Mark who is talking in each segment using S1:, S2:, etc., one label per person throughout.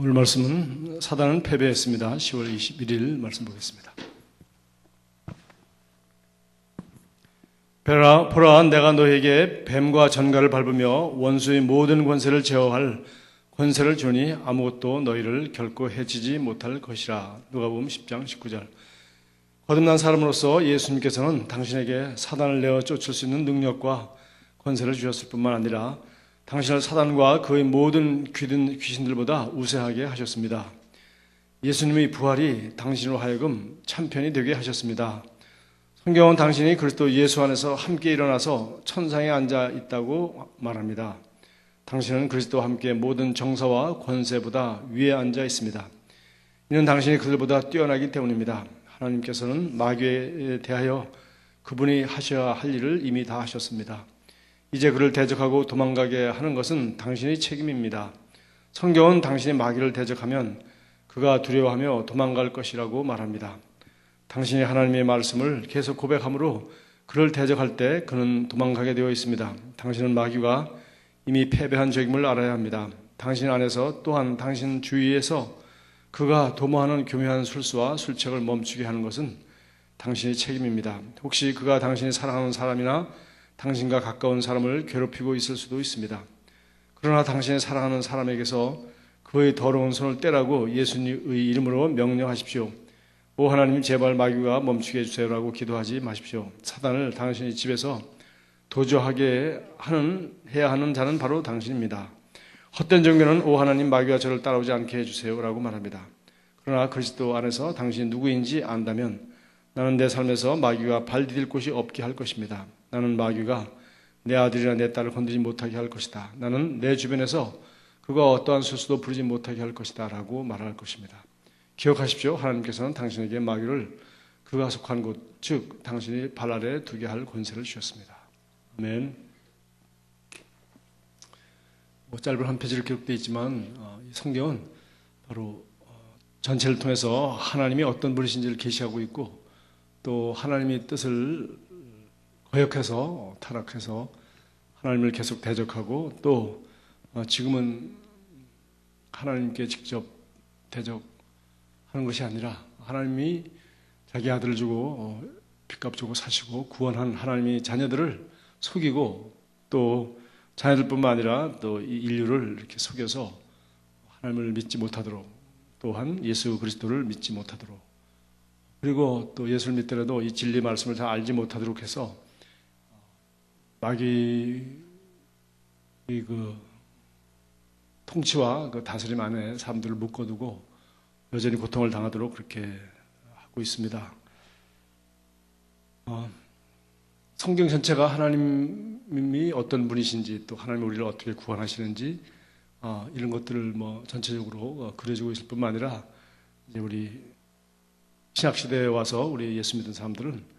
S1: 오늘 말씀은 사단은 패배했습니다. 10월 21일 말씀 보겠습니다. 보라, 내가 너에게 뱀과 전갈을 밟으며 원수의 모든 권세를 제어할 권세를 주니 아무것도 너희를 결코 해치지 못할 것이라. 누가복음 10장 19절. 거듭난 사람으로서 예수님께서는 당신에게 사단을 내어 쫓을 수 있는 능력과 권세를 주셨을 뿐만 아니라 당신을 사단과 그의 모든 귀신들보다 우세하게 하셨습니다. 예수님의 부활이 당신으로 하여금 참편이 되게 하셨습니다. 성경은 당신이 그리스도 예수 안에서 함께 일어나서 천상에 앉아 있다고 말합니다. 당신은 그리스도와 함께 모든 정사와 권세보다 위에 앉아 있습니다. 이는 당신이 그들보다 뛰어나기 때문입니다. 하나님께서는 마귀에 대하여 그분이 하셔야 할 일을 이미 다 하셨습니다. 이제 그를 대적하고 도망가게 하는 것은 당신의 책임입니다. 성경은 당신이 마귀를 대적하면 그가 두려워하며 도망갈 것이라고 말합니다. 당신이 하나님의 말씀을 계속 고백함으로 그를 대적할 때 그는 도망가게 되어 있습니다. 당신은 마귀가 이미 패배한 적임을 알아야 합니다. 당신 안에서 또한 당신 주위에서 그가 도모하는 교묘한 술수와 술책을 멈추게 하는 것은 당신의 책임입니다. 혹시 그가 당신이 사랑하는 사람이나 당신과 가까운 사람을 괴롭히고 있을 수도 있습니다. 그러나 당신이 사랑하는 사람에게서 그의 더러운 손을 떼라고 예수님의 이름으로 명령하십시오. 오 하나님, 제발 마귀가 멈추게 해주세요라고 기도하지 마십시오. 사단을 당신의 집에서 도주하게 해야 하는 자는 바로 당신입니다. 헛된 종교는 오 하나님, 마귀가 저를 따라오지 않게 해주세요라고 말합니다. 그러나 그리스도 안에서 당신이 누구인지 안다면 나는 내 삶에서 마귀가 발 디딜 곳이 없게 할 것입니다. 나는 마귀가 내 아들이나 내 딸을 건드리지 못하게 할 것이다. 나는 내 주변에서 그가 어떠한 술수도 부리지 못하게 할 것이다 라고 말할 것입니다. 기억하십시오. 하나님께서는 당신에게 마귀를 그가 속한 곳, 즉 당신이 발 아래에 두게 할 권세를 주셨습니다. 아멘. 짧은 한 페이지로 기록되어 있지만 이 성경은 바로 전체를 통해서 하나님이 어떤 분이신지를 계시하고 있고 또 하나님의 뜻을 거역해서 타락해서 하나님을 계속 대적하고 또 지금은 하나님께 직접 대적하는 것이 아니라 하나님이 자기 아들을 주고 빚값 주고 사시고 구원한 하나님의 자녀들을 속이고 또 자녀들뿐만 아니라 또 이 인류를 이렇게 속여서 하나님을 믿지 못하도록 또한 예수 그리스도를 믿지 못하도록 그리고 또 예수를 믿더라도 이 진리 말씀을 다 알지 못하도록 해서 마귀의 그 통치와 그 다스림 안에 사람들을 묶어두고 여전히 고통을 당하도록 그렇게 하고 있습니다. 성경 전체가 하나님이 어떤 분이신지 또 하나님이 우리를 어떻게 구원하시는지 이런 것들을 전체적으로 그려주고 있을 뿐만 아니라 이제 우리 신약 시대에 와서 우리 예수 믿는 사람들은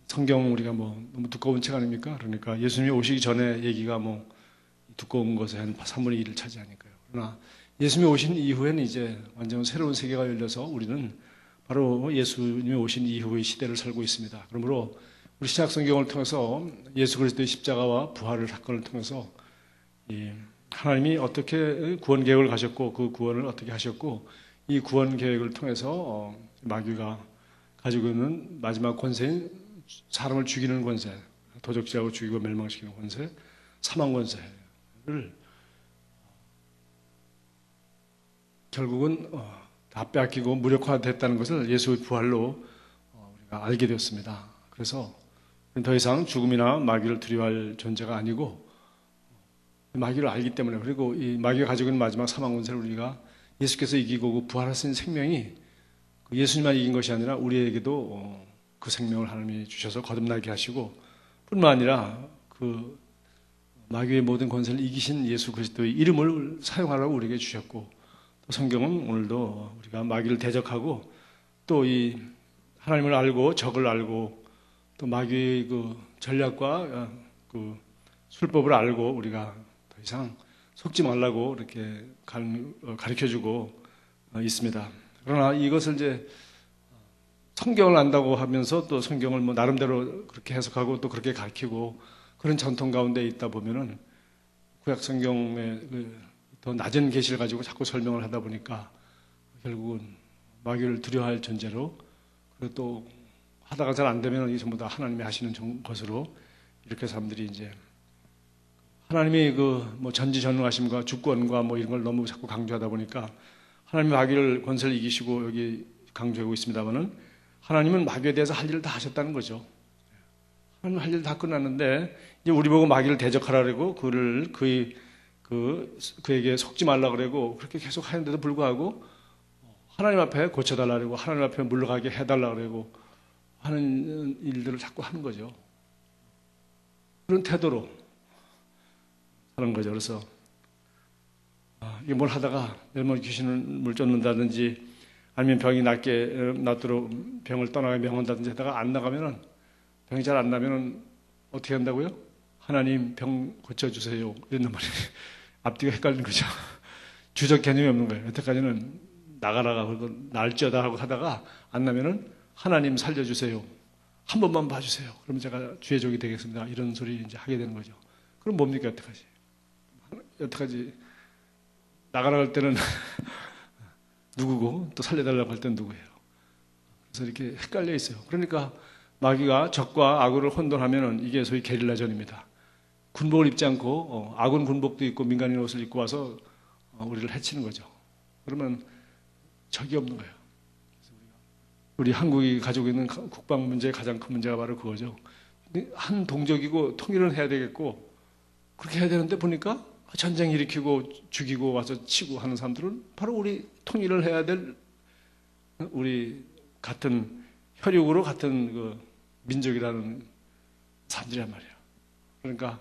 S1: 성경 우리가 너무 두꺼운 책 아닙니까? 그러니까 예수님이 오시기 전에 얘기가 두꺼운 것의 한 3분의 1을 차지하니까요. 그러나 예수님이 오신 이후에는 이제 완전 새로운 세계가 열려서 우리는 바로 예수님이 오신 이후의 시대를 살고 있습니다. 그러므로 우리 신약 성경을 통해서 예수 그리스도의 십자가와 부활을 사건을 통해서 하나님이 어떻게 구원 계획을 가셨고 그 구원을 어떻게 하셨고 이 구원 계획을 통해서 마귀가 가지고 있는 마지막 권세인 사람을 죽이는 권세, 도적질하고 죽이고 멸망시키는 권세, 사망 권세를 결국은 다 빼앗기고 무력화됐다는 것을 예수의 부활로 우리가 알게 되었습니다. 그래서 더 이상 죽음이나 마귀를 두려워할 존재가 아니고 마귀를 알기 때문에 그리고 이 마귀가 가지고 있는 마지막 사망 권세를 우리가 예수께서 이기고 그 부활하신 생명이 예수님만 이긴 것이 아니라 우리에게도 그 생명을 하나님이 주셔서 거듭나게 하시고 뿐만 아니라 그 마귀의 모든 권세를 이기신 예수 그리스도의 이름을 사용하라고 우리에게 주셨고 또 성경은 오늘도 우리가 마귀를 대적하고 또 이 하나님을 알고 적을 알고 또 마귀의 그 전략과 그 술법을 알고 우리가 더 이상 속지 말라고 이렇게 가르쳐주고 있습니다. 그러나 이것을 이제 성경을 안다고 하면서 또 성경을 나름대로 그렇게 해석하고 또 그렇게 가르치고 그런 전통 가운데 있다 보면은 구약 성경의 더 낮은 계시를 가지고 자꾸 설명을 하다 보니까 결국은 마귀를 두려워할 존재로, 그리고 또 하다가 잘 안 되면 이게 전부 다 하나님이 하시는 것으로, 이렇게 사람들이 이제 하나님이 뭐 전지전능하심과 주권과 뭐 이런 걸 너무 자꾸 강조하다 보니까 하나님이 마귀를 권세를 이기시고 여기 강조하고 있습니다만은, 하나님은 마귀에 대해서 할 일을 다 하셨다는 거죠. 하나님 할 일 다 끝났는데 이제 우리 보고 마귀를 대적하라 그러고 그에게 속지 말라 그러고 그렇게 계속 하는데도 불구하고 하나님 앞에 고쳐달라 그러고 하나님 앞에 물러가게 해달라 그러고 하는 일들을 자꾸 하는 거죠. 그런 태도로 하는 거죠. 그래서 이게 뭘 하다가 내일 귀신을 쫓는다든지 아니면 병이 낫도록 병을 떠나게 명한다든지 하다가 안 나가면은, 병이 잘 안 나면은 어떻게 한다고요? 하나님 병 고쳐주세요. 이런단 말이에요. 앞뒤가 헷갈리는 거죠. 주적 개념이 없는 거예요. 여태까지는 나가라가 그리고 날쩌다 하고 하다가 안 나면은 하나님 살려주세요. 한 번만 봐주세요. 그러면 제가 주의 종이 되겠습니다. 이런 소리 이제 하게 되는 거죠. 그럼 뭡니까, 여태까지? 여태까지 나가라고 할 때는 누구고 또 살려달라고 할 때는 누구예요? 그래서 이렇게 헷갈려 있어요. 그러니까 마귀가 적과 아군을 혼돈하면은 이게 소위 게릴라전입니다. 군복을 입지 않고 아군 군복도 입고 민간인 옷을 입고 와서 우리를 해치는 거죠. 그러면 적이 없는 거예요. 우리 한국이 가지고 있는 국방 문제의 가장 큰 문제가 바로 그거죠. 한 동족이고 통일을 해야 되겠고 그렇게 해야 되는데 보니까 전쟁 일으키고 죽이고 와서 치고 하는 사람들은 바로 우리 통일을 해야 될 우리 같은 혈육으로 같은 그 민족이라는 사람들이란 말이에요. 그러니까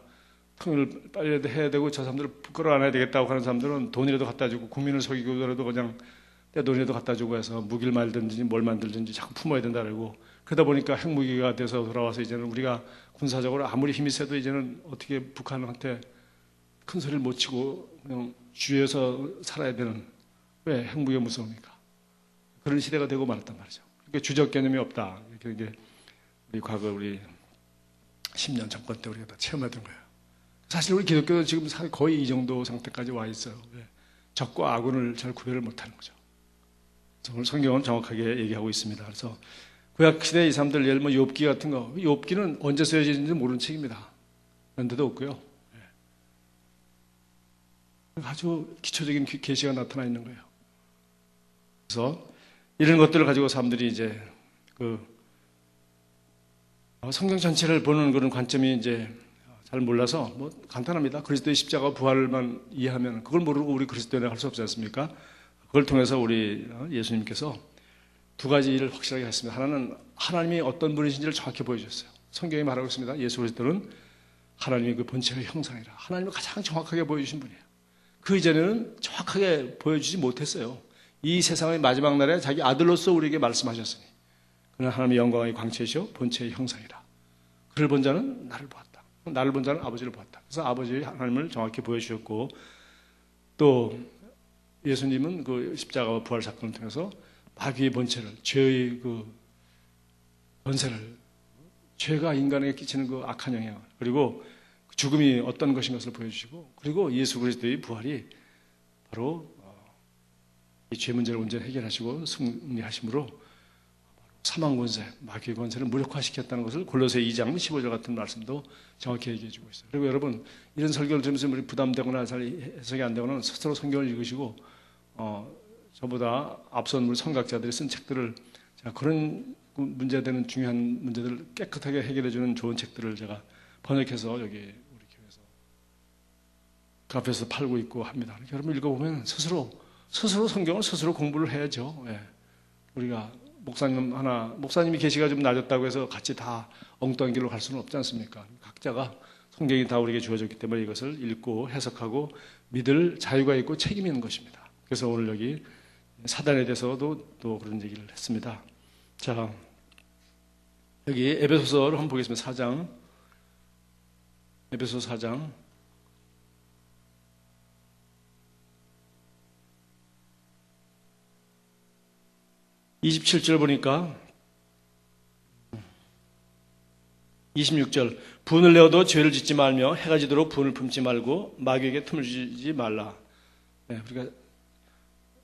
S1: 통일을 빨리 해야 되고 저 사람들을 부끄러워 안 해야 되겠다고 하는 사람들은 돈이라도 갖다 주고 국민을 속이고라도 그냥 떼돈이라도 갖다 주고 해서 무기를 만들든지 뭘 만들든지 자꾸 품어야 된다 그러고, 그러다 보니까 핵무기가 돼서 돌아와서 이제는 우리가 군사적으로 아무리 힘이 세도 이제는 어떻게 북한한테 큰 소리를 못 치고 그냥 주위에서 살아야 되는, 왜 핵무기가 무서우니까 그런 시대가 되고 말았단 말이죠. 그러니까 주적 개념이 없다. 이게 우리 과거 우리 10년 정권 때 우리가 다 체험했던 거예요. 사실 우리 기독교는 지금 거의 이 정도 상태까지 와 있어요. 적과 아군을 잘 구별을 못하는 거죠. 오늘 성경은 정확하게 얘기하고 있습니다. 그래서 구약 시대 이 사람들 예를 들면 욥기 같은 거, 욥기는 언제 쓰여지는지 모르는 책입니다. 연대도 없고요. 아주 기초적인 계시가 나타나 있는 거예요. 그래서 이런 것들을 가지고 사람들이 이제 성경 전체를 보는 그런 관점이 이제 잘 몰라서 뭐 간단합니다. 그리스도의 십자가 부활만 이해하면 그걸 모르고 우리 그리스도인을 할 수 없지 않습니까? 그걸 통해서 우리 예수님께서 두 가지 일을 확실하게 했습니다. 하나는 하나님이 어떤 분이신지를 정확히 보여주셨어요. 성경이 말하고 있습니다. 예수 그리스도는 하나님의 그 본체의 형상이라, 하나님을 가장 정확하게 보여주신 분이에요. 그 이전에는 정확하게 보여주지 못했어요. 이 세상의 마지막 날에 자기 아들로서 우리에게 말씀하셨으니 그는 하나님의 영광의 광채이시오 본체의 형상이라. 그를 본 자는 나를 보았다. 나를 본 자는 아버지를 보았다. 그래서 아버지 하나님을 정확히 보여주셨고, 또 예수님은 그 십자가와 부활 사건을 통해서 마귀의 본체를, 죄의 그 권세를, 죄가 인간에게 끼치는 그 악한 영향, 그리고 죽음이 어떤 것인 것을 보여주시고, 그리고 예수 그리스도의 부활이 바로 이 죄 문제를 온전히 해결하시고 승리하심으로 사망 권세, 마귀의 권세를 무력화시켰다는 것을 골로새 2장 15절 같은 말씀도 정확히 얘기해 주고 있어요. 그리고 여러분, 이런 설교를 들으면서 우리 부담되거나 잘 해석이 안 되거나 스스로 성경을 읽으시고 저보다 앞선 우리 선각자들이 쓴 책들을, 제가 그런 문제되는 중요한 문제들을 깨끗하게 해결해 주는 좋은 책들을 제가 번역해서 여기 우리 교회에서 카페에서 팔고 있고 합니다. 여러분 읽어보면 스스로 성경을 스스로 공부를 해야죠. 예. 우리가 목사님이 계시가 좀 낮았다고 해서 같이 다 엉뚱한 길로 갈 수는 없지 않습니까? 각자가 성경이 다 우리에게 주어졌기 때문에 이것을 읽고 해석하고 믿을 자유가 있고 책임이 있는 것입니다. 그래서 오늘 여기 사단에 대해서도 또 그런 얘기를 했습니다. 자, 여기 에베소서를 한번 보겠습니다. 4장. 에베소 4장. 27절 보니까 26절, 분을 내어도 죄를 짓지 말며 해가 지도록 분을 품지 말고 마귀에게 틈을 주지 말라. 우리가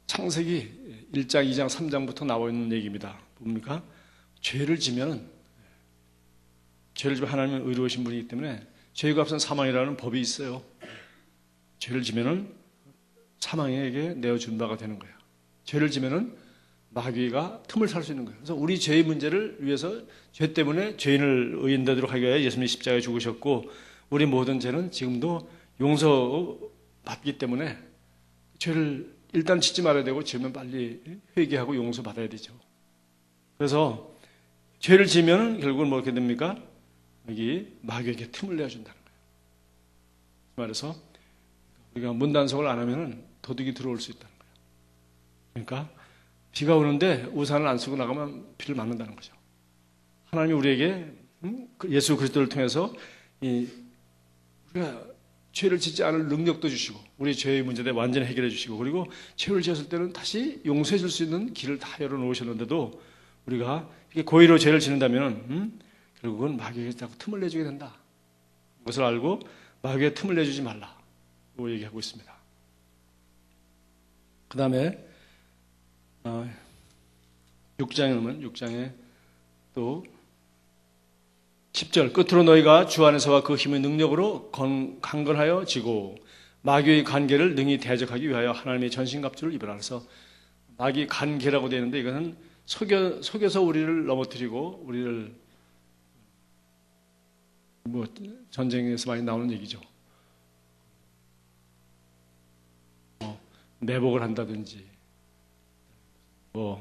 S1: 창세기 1장, 2장, 3장부터 나와 있는 얘기입니다. 뭡니까? 죄를 지면 하나님은 의로우신 분이기 때문에 죄가 앞선 사망이라는 법이 있어요. 죄를 지면은 사망에게 내어준 바가 되는 거예요. 죄를 지면은 마귀가 틈을 살 수 있는 거예요. 그래서 우리 죄의 문제를 위해서 죄 때문에 죄인을 의인되도록 하기 위해 예수님이 십자가에 죽으셨고, 우리 모든 죄는 지금도 용서받기 때문에 죄를 일단 짓지 말아야 되고, 지으면 빨리 회개하고 용서받아야 되죠. 그래서 죄를 지면 결국은 뭐 이렇게 됩니까? 여기 마귀에게 틈을 내어준다는 거예요. 말해서 우리가 문단속을 안 하면은 도둑이 들어올 수 있다는 거예요. 그러니까 비가 오는데 우산을 안 쓰고 나가면 비를 맞는다는 거죠. 하나님이 우리에게 예수 그리스도를 통해서 우리가 죄를 짓지 않을 능력도 주시고, 우리 죄의 문제에 완전히 해결해 주시고, 그리고 죄를 지었을 때는 다시 용서해 줄 수 있는 길을 다 열어놓으셨는데도 우리가 이렇게 고의로 죄를 짓는다면 결국은 마귀에게 자꾸 틈을 내주게 된다. 그것을 알고 마귀에 틈을 내주지 말라고 얘기하고 있습니다. 그 다음에 6장에 오면 6장에 또 10절, 끝으로 너희가 주 안에서와 그 힘의 능력으로 강건하여 지고 마귀의 관계를 능히 대적하기 위하여 하나님의 전신갑주를 입으라. 그래서 마귀 관계라고 되어 있는데, 이것은 속여서 우리를 넘어뜨리고 우리를 뭐 전쟁에서 많이 나오는 얘기죠. 내복을 한다든지, 뭐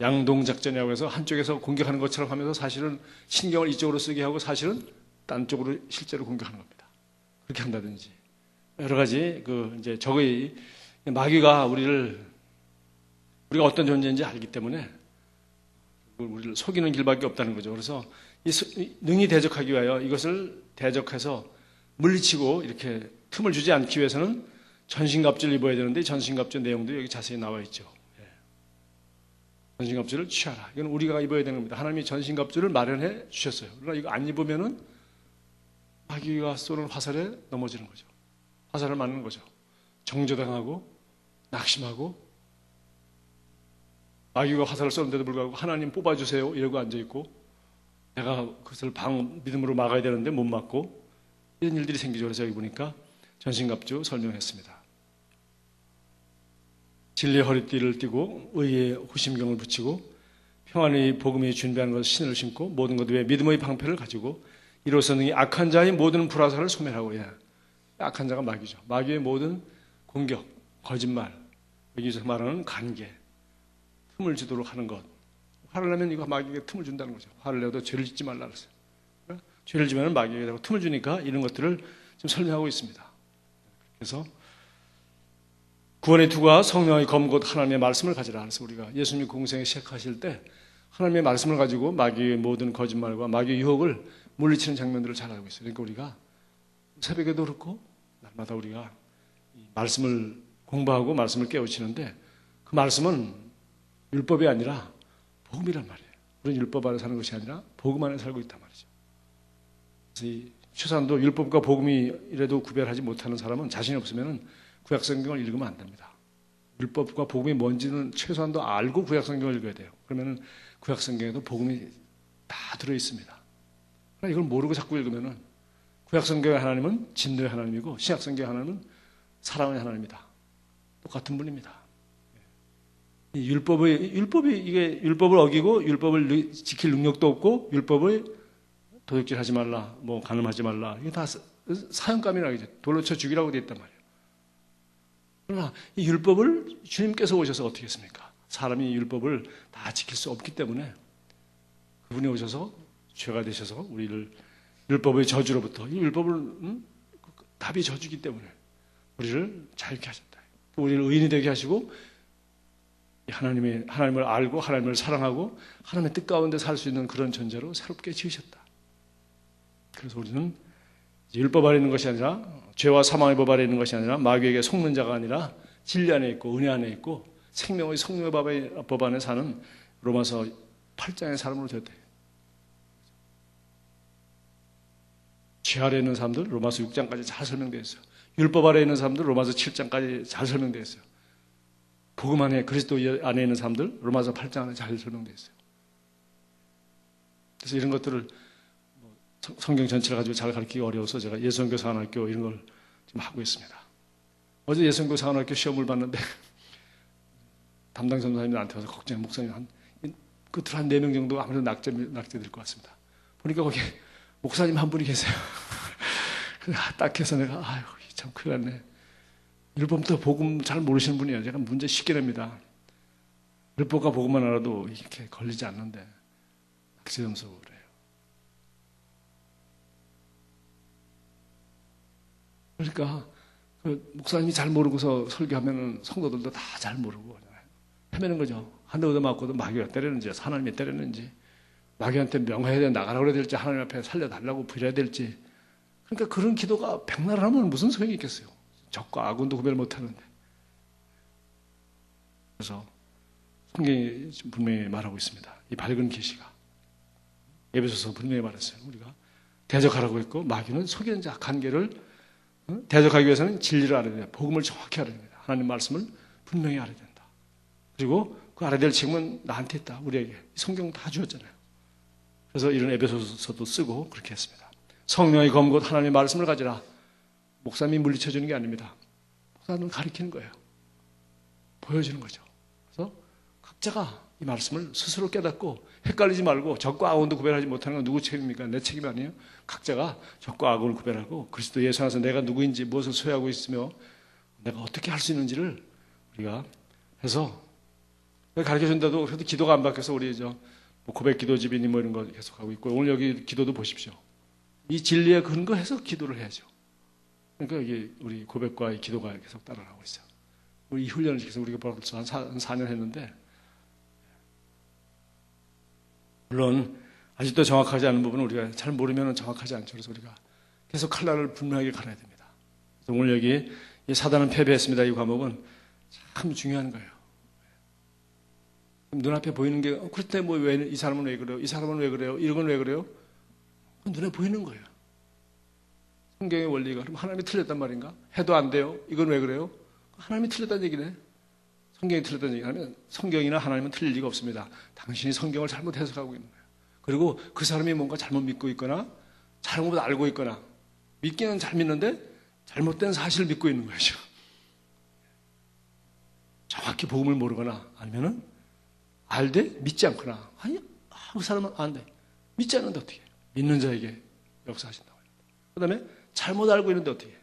S1: 양동작전이라고 해서 한쪽에서 공격하는 것처럼 하면서 사실은 신경을 이쪽으로 쓰게 하고 사실은 딴 쪽으로 실제로 공격하는 겁니다. 그렇게 한다든지 여러 가지 이제 적의 마귀가 우리가 어떤 존재인지 알기 때문에 우리를 속이는 길밖에 없다는 거죠. 그래서 능히 대적하기 위하여 이것을 대적해서 물리치고 이렇게 틈을 주지 않기 위해서는 전신갑주를 입어야 되는데, 전신갑주 내용도 여기 자세히 나와 있죠. 전신갑주를 취하라. 이건 우리가 입어야 되는 겁니다. 하나님이 전신갑주를 마련해 주셨어요. 그러나 이거 안 입으면은 마귀가 쏘는 화살에 넘어지는 거죠. 화살을 맞는 거죠. 정죄당하고 낙심하고, 마귀가 화살을 쏘는데도 불구하고 하나님 뽑아주세요 이러고 앉아있고, 내가 그것을 믿음으로 막아야 되는데 못 막고, 이런 일들이 생기죠. 그래서 여기 보니까 전신갑주 설명했습니다. 진리의 허리띠를 띠고 의의 후심경을 붙이고 평안의 복음이 준비하는 것을 신을 신고 모든 것 위에 믿음의 방패를 가지고 이로써 능히 악한 자의 모든 불화살을 소멸하고. 악한 자가 마귀죠. 마귀의 모든 공격, 거짓말, 여기서 말하는 관계, 틈을 주도록 하는 것. 화를 내면 이거 마귀에게 틈을 준다는 거죠. 화를 내도 죄를 짓지 말라 그랬어요. 죄를 지면 마귀에게 틈을 주니까 이런 것들을 지금 설명하고 있습니다. 그래서 구원의 투구와 성령의 검 곧 하나님의 말씀을 가지라. 그래서 우리가 예수님 공생에 시작하실 때 하나님의 말씀을 가지고 마귀의 모든 거짓말과 마귀의 유혹을 물리치는 장면들을 잘 알고 있어요. 그러니까 우리가 새벽에도 그렇고 날마다 우리가 말씀을 공부하고 말씀을 깨우치는데, 그 말씀은 율법이 아니라 복음이란 말이에요. 우리는 율법 안에 사는 것이 아니라 복음 안에 살고 있단 말이죠. 그래서 이 추산도 율법과 복음이라도 구별하지 못하는 사람은 자신이 없으면 구약성경을 읽으면 안 됩니다. 율법과 복음이 뭔지는 최소한도 알고 구약성경을 읽어야 돼요. 그러면 구약성경에도 복음이 다 들어있습니다. 그러나 이걸 모르고 자꾸 읽으면 구약성경의 하나님은 진노의 하나님이고 신약성경의 하나님은 사랑의 하나님이다. 똑같은 분입니다. 이 율법을 어기고 율법을 지킬 능력도 없고, 율법을 도둑질하지 말라, 뭐 간음하지 말라, 이게 다 사형감이라고 하죠. 돌로 쳐 죽이라고 되어 있단 말이에요. 그러나 이 율법을 주님께서 오셔서 어떻게 했습니까? 사람이 율법을 다 지킬 수 없기 때문에 그분이 오셔서 죄가 되셔서 우리를 율법의 저주로부터, 이 율법을 답이 저주기 때문에 우리를 자유케 하셨다. 우리를 의인이 되게 하시고 하나님을 알고 하나님을 사랑하고 하나님의 뜻 가운데 살 수 있는 그런 존재로 새롭게 지으셨다. 그래서 우리는 율법 아래 있는 것이 아니라, 죄와 사망의 법 아래 있는 것이 아니라, 마귀에게 속는 자가 아니라 진리 안에 있고 은혜 안에 있고 생명의 성령의 법 안에 사는 로마서 8장의 사람으로 되었다. 죄 아래 있는 사람들 로마서 6장까지 잘 설명되어 있어요. 율법 아래에 있는 사람들 로마서 7장까지 잘 설명되어 있어요. 복음 안에 그리스도 안에 있는 사람들 로마서 8장 안에 잘 설명되어 있어요. 그래서 이런 것들을 성경 전체를 가지고 잘 가르치기 어려워서 제가 예수선교 사관학교 이런 걸 지금 하고 있습니다. 어제 예수선교 사관학교 시험을 봤는데 담당 전도사님이 나한테 와서 걱정해. 목사님 끝으로 한 4명 정도 아무래도 낙제될 것 같습니다. 보니까 거기 목사님 한 분이 계세요. 딱 해서 내가 아유 참 큰일 났네. 율법부터 복음 잘 모르시는 분이에요. 제가 문제 쉽게 냅니다. 율법과 복음만 알아도 이렇게 걸리지 않는데 낙제 점수 그래요. 그러니까 그 목사님이 잘 모르고서 설교하면은 성도들도 다 잘 모르고 헤매는 거죠. 한 대 얻어맞고도 마귀가 때렸는지 하나님이 때렸는지 마귀한테 명해야 나가라고 해야 될지 하나님 앞에 살려달라고 빌어야 될지. 그러니까 그런 기도가 백날 하면 무슨 소용이 있겠어요. 적과 악운도 구별 못하는데. 그래서 성경이 분명히 말하고 있습니다. 이 밝은 계시가 에베소서 분명히 말했어요. 우리가 대적하라고 했고 마귀는 속이는 자 관계를 대적하기 위해서는 진리를 알아야 돼요. 복음을 정확히 알아야 됩니다. 하나님 말씀을 분명히 알아야 된다. 그리고 그 알아야 될 책임은 나한테 있다. 우리에게. 성경 다 주었잖아요. 그래서 이런 에베소서도 쓰고 그렇게 했습니다. 성령의 검 곧 하나님의 말씀을 가지라. 목사님이 물리쳐주는 게 아닙니다. 목사님은 가르치는 거예요. 보여주는 거죠. 그래서 각자가 이 말씀을 스스로 깨닫고 헷갈리지 말고 적과 악원도 구별하지 못하는 건 누구 책임입니까? 내 책임이 아니에요. 각자가 적과 악원을 구별하고 그리스도 예수 안에서 내가 누구인지 무엇을 소유하고 있으며 내가 어떻게 할 수 있는지를 우리가 해서 가르쳐준다도 그래도 기도가 안 바뀌어서 우리 고백 기도집이니 뭐 이런 거 계속하고 있고 오늘 여기 기도도 보십시오. 이 진리에 근거해서 기도를 해야죠. 그러니까 여기 우리 고백과 기도가 계속 따라가고 있어요. 우리 이 훈련을 계속 우리가 벌써 한 4년 했는데 물론 아직도 정확하지 않은 부분은 우리가 잘 모르면 정확하지 않죠. 그래서 우리가 계속 칼날을 분명하게 갈아야 됩니다. 그래서 오늘 여기 이 사단은 패배했습니다. 이 과목은 참 중요한 거예요. 눈앞에 보이는 게 그렇대 뭐 왜 이 사람은 왜 그래요? 이 사람은 왜 그래요? 이런 건 왜 그래요? 눈에 보이는 거예요. 성경의 원리가 그럼 하나님이 틀렸단 말인가? 해도 안 돼요? 이건 왜 그래요? 하나님이 틀렸다는 얘기네. 성경이 틀렸다는 얘기하면 성경이나 하나님은 틀릴 리가 없습니다. 당신이 성경을 잘못 해석하고 있는 거예요. 그리고 그 사람이 뭔가 잘못 믿고 있거나 잘못 알고 있거나 믿기는 잘 믿는데 잘못된 사실을 믿고 있는 거죠. 정확히 복음을 모르거나 아니면은 알되 믿지 않거나 아니 그 사람은 안 돼. 믿지 않는데 어떻게 해? 믿는 자에게 역사하신다고 합니다. 그 다음에 잘못 알고 있는데 어떻게 해?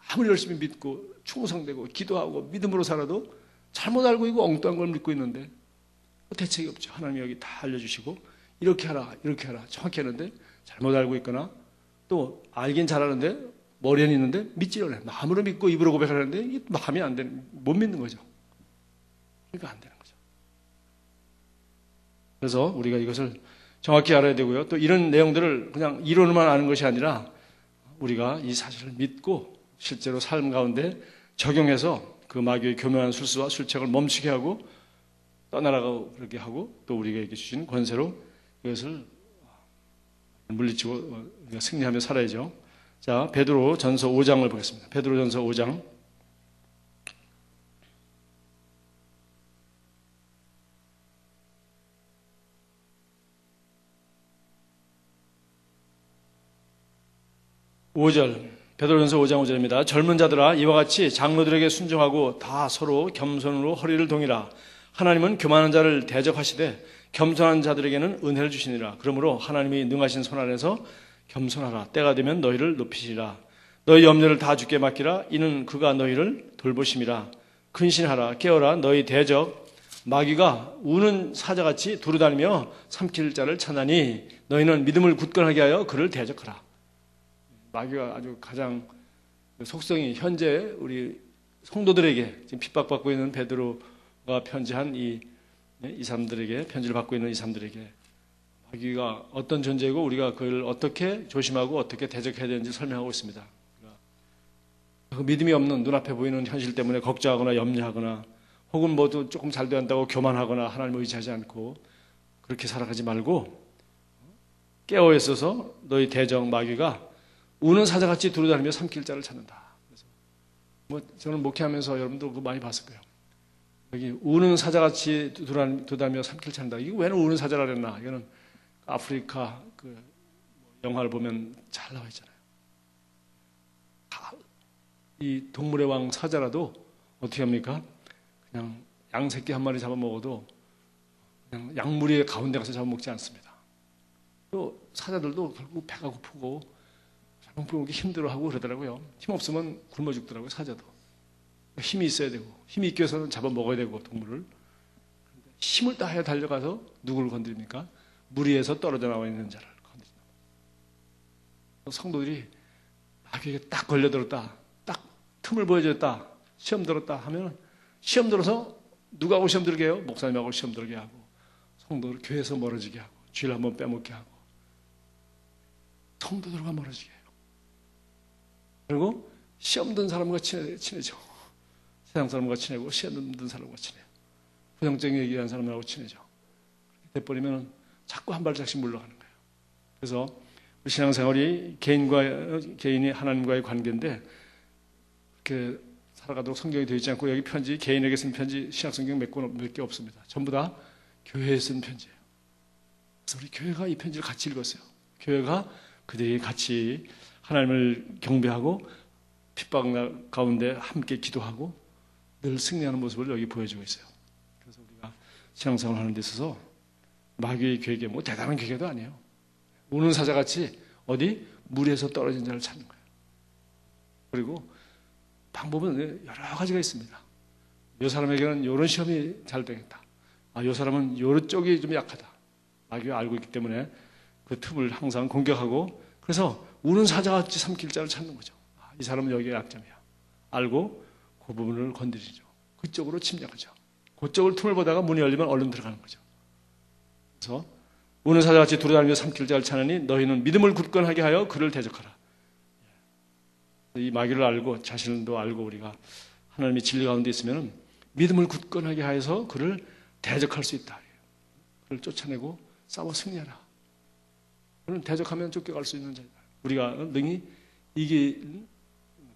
S1: 아무리 열심히 믿고 충성되고 기도하고 믿음으로 살아도 잘못 알고 있고 엉뚱한 걸 믿고 있는데 대책이 없죠. 하나님이 여기 다 알려주시고 이렇게 하라 정확히 하는데 잘못 알고 있거나 또 알긴 잘하는데 머리에는 있는데 믿지를 않아요. 마음으로 믿고 입으로 고백하는데 이게 마음이 안 되는 못 믿는 거죠. 그러니까 안 되는 거죠. 그래서 우리가 이것을 정확히 알아야 되고요. 또 이런 내용들을 그냥 이론만 아는 것이 아니라 우리가 이 사실을 믿고 실제로 삶 가운데 적용해서 그 마귀의 교묘한 술수와 술책을 멈추게 하고 떠나라고 그렇게 하고 또 우리에게 주신 권세로 이것을 물리치고 우리가 승리하며 살아야죠. 자, 베드로 전서 5장을 보겠습니다. 베드로 전서 5장. 베드로전서 5장 5절입니다. 젊은 자들아 이와 같이 장로들에게 순종하고 다 서로 겸손으로 허리를 동이라. 하나님은 교만한 자를 대적하시되 겸손한 자들에게는 은혜를 주시니라. 그러므로 하나님이 능하신 손 안에서 겸손하라. 때가 되면 너희를 높이시리라. 너희 염려를 다 주께 맡기라. 이는 그가 너희를 돌보심이라. 근신하라. 깨어라. 너희 대적 마귀가 우는 사자같이 두루다니며 삼킬 자를 찾나니 너희는 믿음을 굳건하게 하여 그를 대적하라. 마귀가 아주 가장 속성이 현재 우리 성도들에게 지금 핍박받고 있는 베드로가 편지한 이 사람들에게 편지를 받고 있는 이 사람들에게 마귀가 어떤 존재이고 우리가 그걸 어떻게 조심하고 어떻게 대적해야 되는지 설명하고 있습니다. 그 믿음이 없는 눈앞에 보이는 현실 때문에 걱정하거나 염려하거나 혹은 뭐도 조금 잘 된다고 교만하거나 하나님을 의지하지 않고 그렇게 살아가지 말고 깨어 있어서 너희 대적 마귀가 우는 사자같이 두루다니며 삼킬 자를 찾는다. 그래서 뭐 저는 목회하면서 여러분도 그거 많이 봤을 거예요. 여기 우는 사자같이 두다며 삼킬 찬다. 이거 왜 우는 사자라 그랬나? 이거는 아프리카 그 영화를 보면 잘 나와 있잖아요. 이 동물의 왕 사자라도 어떻게 합니까? 그냥 양 새끼 한 마리 잡아먹어도 그냥 양무리 가운데 가서 잡아먹지 않습니다. 또 사자들도 결국 배가 고프고 잡아먹기 힘들어하고 그러더라고요. 힘 없으면 굶어 죽더라고요, 사자도. 힘이 있어야 되고, 힘이 있기 위해서는 잡아먹어야 되고, 동물을. 힘을 다해 달려가서 누구를 건드립니까? 무리에서 떨어져 나와 있는 자를 건드린다. 성도들이 마귀에게 딱 걸려들었다, 딱 틈을 보여줬다, 시험 들었다 하면 시험 들어서 누구하고 시험 들게 해요? 목사님하고 시험 들게 하고, 성도를 교회에서 멀어지게 하고, 주일 한번 빼먹게 하고, 성도들과 멀어지게 해요. 그리고 시험 든 사람과 친해져. 세상 사람과 친해고 시험 든 사람과 친해요. 부정적인 얘기하는 사람하고 친해져. 그렇게 돼버리면 자꾸 한 발짝씩 물러가는 거예요. 그래서 우리 신앙생활이 개인이 하나님과의 관계인데 그렇게 살아가도록 성경이 되어 있지 않고 여기 편지, 개인에게 쓴 편지, 신약성경 몇 개 없습니다. 전부 다 교회에 쓴 편지예요. 그래서 우리 교회가 이 편지를 같이 읽었어요. 교회가 그들이 같이 하나님을 경배하고 핍박 가운데 함께 기도하고 늘 승리하는 모습을 여기 보여주고 있어요. 그래서 우리가 신앙생활을 하는 데 있어서 마귀의 괴계, 뭐 대단한 괴계도 아니에요. 우는 사자같이 어디 물에서 떨어진 자를 찾는 거예요. 그리고 방법은 여러 가지가 있습니다. 이 사람에게는 이런 시험이 잘 되겠다. 이 사람은 이런 쪽이 좀 약하다. 마귀가 알고 있기 때문에 그 틈을 항상 공격하고 그래서 우는 사자같이 삼킬 자를 찾는 거죠. 이 사람은 여기가 약점이야. 알고 그 부분을 건드리죠. 그쪽으로 침략하죠. 그쪽을 틈을 보다가 문이 열리면 얼른 들어가는 거죠. 그래서 우는 사자같이 돌아다니며 삼킬 자를 찾으니 너희는 믿음을 굳건하게 하여 그를 대적하라. 이 마귀를 알고 자신도 알고 우리가 하나님의 진리 가운데 있으면 믿음을 굳건하게 하여서 그를 대적할 수 있다. 그를 쫓아내고 싸워 승리하라. 그는 대적하면 쫓겨갈 수 있는 자이다. 우리가 능히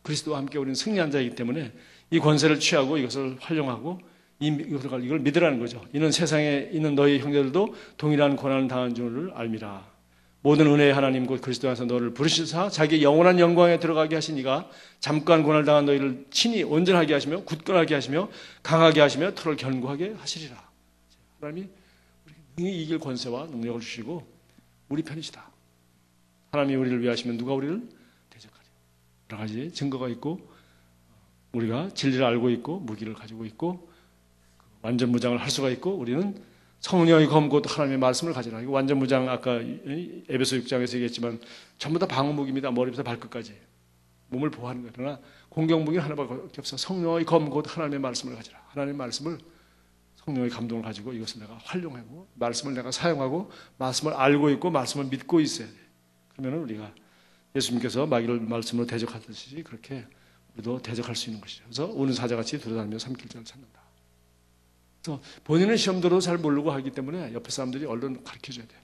S1: 그리스도와 함께 우리는 승리한 자이기 때문에 이 권세를 취하고 이것을 활용하고 이걸 믿으라는 거죠. 이는 세상에 있는 너희 형제들도 동일한 고난을 당한 줄을 알미라. 모든 은혜의 하나님 곧 그리스도 안에서 너를 부르시사 자기 영원한 영광에 들어가게 하신 이가 잠깐 고난을 당한 너희를 친히 온전하게 하시며 굳건하게 하시며 강하게 하시며 토를 견고하게 하시리라. 하나님이 우리에게 능히 이길 권세와 능력을 주시고 우리 편이시다. 하나님이 우리를 위하시면 누가 우리를 대적하리요. 여러 가지 증거가 있고 우리가 진리를 알고 있고 무기를 가지고 있고 완전 무장을 할 수가 있고 우리는 성령의 검 곧 하나님의 말씀을 가지라. 이거 완전 무장 아까 에베소 6장에서 얘기했지만 전부 다 방어무기입니다. 머리부터 발끝까지 몸을 보호하는 거예요. 그러나 공격무기 하나밖에 없어. 성령의 검 곧 하나님의 말씀을 가지라. 하나님의 말씀을 성령의 감동을 가지고 이것을 내가 활용하고 말씀을 내가 사용하고 말씀을 알고 있고 말씀을 믿고 있어야 돼. 그러면 우리가 예수님께서 마귀를 말씀으로 대적하듯이 그렇게 우리도 대적할 수 있는 것이죠. 그래서 우는 사자같이 돌아다니며 삼킬 자를 찾는다. 그래서 본인은 시험대로 잘 모르고 하기 때문에 옆에 사람들이 얼른 가르쳐줘야 돼요.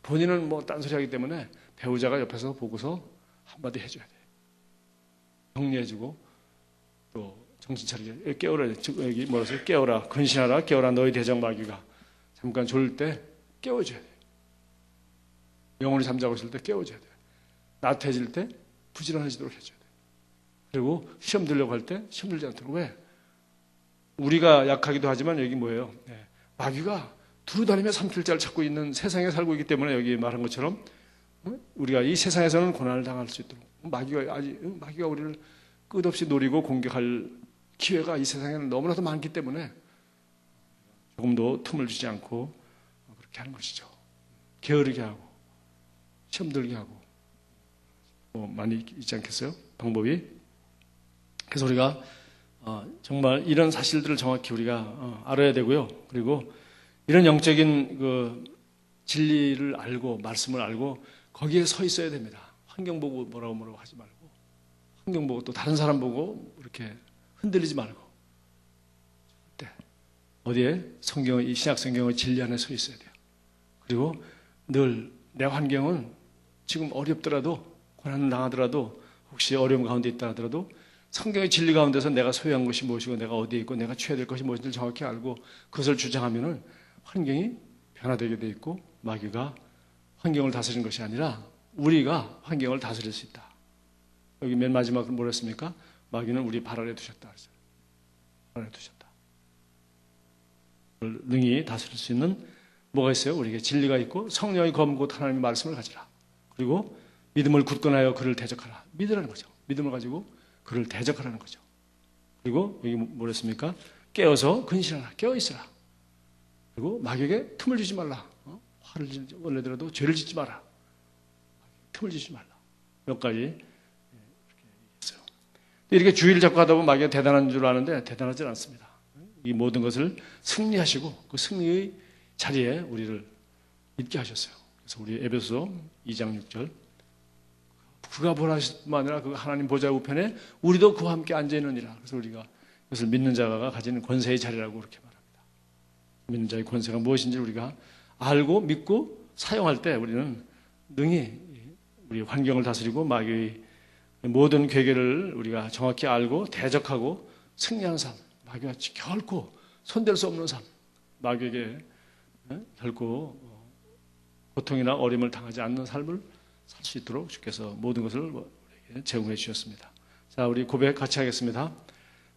S1: 본인은 뭐 딴소리 하기 때문에 배우자가 옆에서 보고서 한마디 해줘야 돼요. 정리해주고 또 정신 차리게 깨워라. 여기 뭐라서 깨워라. 근신하라. 깨워라. 너희 대적 마귀가 잠깐 졸을 때 깨워줘야 돼요. 영혼이 잠자고 있을 때 깨워줘야 돼요. 나태해질 때 부지런해지도록 해줘야 돼요. 그리고 시험 들려고 할 때 시험 들지 않도록. 왜? 우리가 약하기도 하지만 여기 뭐예요? 마귀가 두루다니며 삼킬 자를 찾고 있는 세상에 살고 있기 때문에 여기 말한 것처럼 우리가 이 세상에서는 고난을 당할 수 있도록 마귀가 우리를 끝없이 노리고 공격할 기회가 이 세상에는 너무나도 많기 때문에 조금도 틈을 주지 않고 그렇게 하는 것이죠. 게으르게 하고 시험 들게 하고 뭐 많이 있지 않겠어요? 방법이. 그래서 우리가 정말 이런 사실들을 정확히 우리가 알아야 되고요. 그리고 이런 영적인 그 진리를 알고 말씀을 알고 거기에 서 있어야 됩니다. 환경 보고 뭐라고 하지 말고 환경 보고 또 다른 사람 보고 이렇게 흔들리지 말고 어디에 성경의 이 신약 성경의 진리 안에 서 있어야 돼요. 그리고 늘 내 환경은 지금 어렵더라도 고난을 당하더라도 혹시 어려움 가운데 있다 하더라도 성경의 진리 가운데서 내가 소유한 것이 무엇이고 내가 어디에 있고 내가 취해야 될 것이 무엇인지를 정확히 알고 그것을 주장하면은 환경이 변화되게 돼 있고 마귀가 환경을 다스리는 것이 아니라 우리가 환경을 다스릴 수 있다. 여기 맨 마지막으로 뭐라 했습니까? 마귀는 우리 발 아래 두셨다. 발 아래 두셨다. 능히 다스릴 수 있는 뭐가 있어요? 우리에게 진리가 있고 성령의 검 곧 하나님의 말씀을 가지라. 그리고 믿음을 굳건하여 그를 대적하라. 믿으라는 거죠. 믿음을 가지고 그를 대적하라는 거죠. 그리고 여기 뭐랬습니까? 깨어서 근신하라. 깨어있으라. 그리고 마귀에게 틈을 주지 말라. 화를 원래더라도 죄를 짓지 마라. 틈을 주지 말라. 몇 가지 이렇게 했어요. 이렇게 주의를 잡고 하다 보면 마귀가 대단한 줄 아는데 대단하지 않습니다. 이 모든 것을 승리하시고 그 승리의 자리에 우리를 있게 하셨어요. 그래서 우리 에베소 2장 6절 그가 보라시뿐만 아니라 그 하나님 보좌 우편에 우리도 그와 함께 앉아있느니라. 그래서 우리가 이것을 믿는 자가 가지는 권세의 자리라고 그렇게 말합니다. 믿는 자의 권세가 무엇인지 우리가 알고 믿고 사용할 때 우리는 능히 우리 환경을 다스리고 마귀의 모든 괴계를 우리가 정확히 알고 대적하고 승리하는 삶, 마귀와 결코 손댈 수 없는 삶, 마귀에게 결코 고통이나 어려움을 당하지 않는 삶을 살 수 있도록 주께서 모든 것을 우리에게 제공해 주셨습니다. 자, 우리 고백 같이 하겠습니다.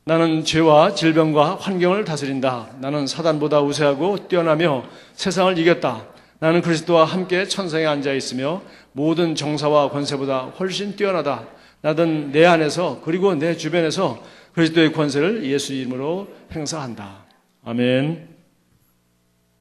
S1: 나는 죄와 질병과 환경을 다스린다. 나는 사단보다 우세하고 뛰어나며 세상을 이겼다. 나는 그리스도와 함께 천상에 앉아 있으며 모든 정사와 권세보다 훨씬 뛰어나다. 나는 내 안에서 그리고 내 주변에서 그리스도의 권세를 예수 이름으로 행사한다. 아멘.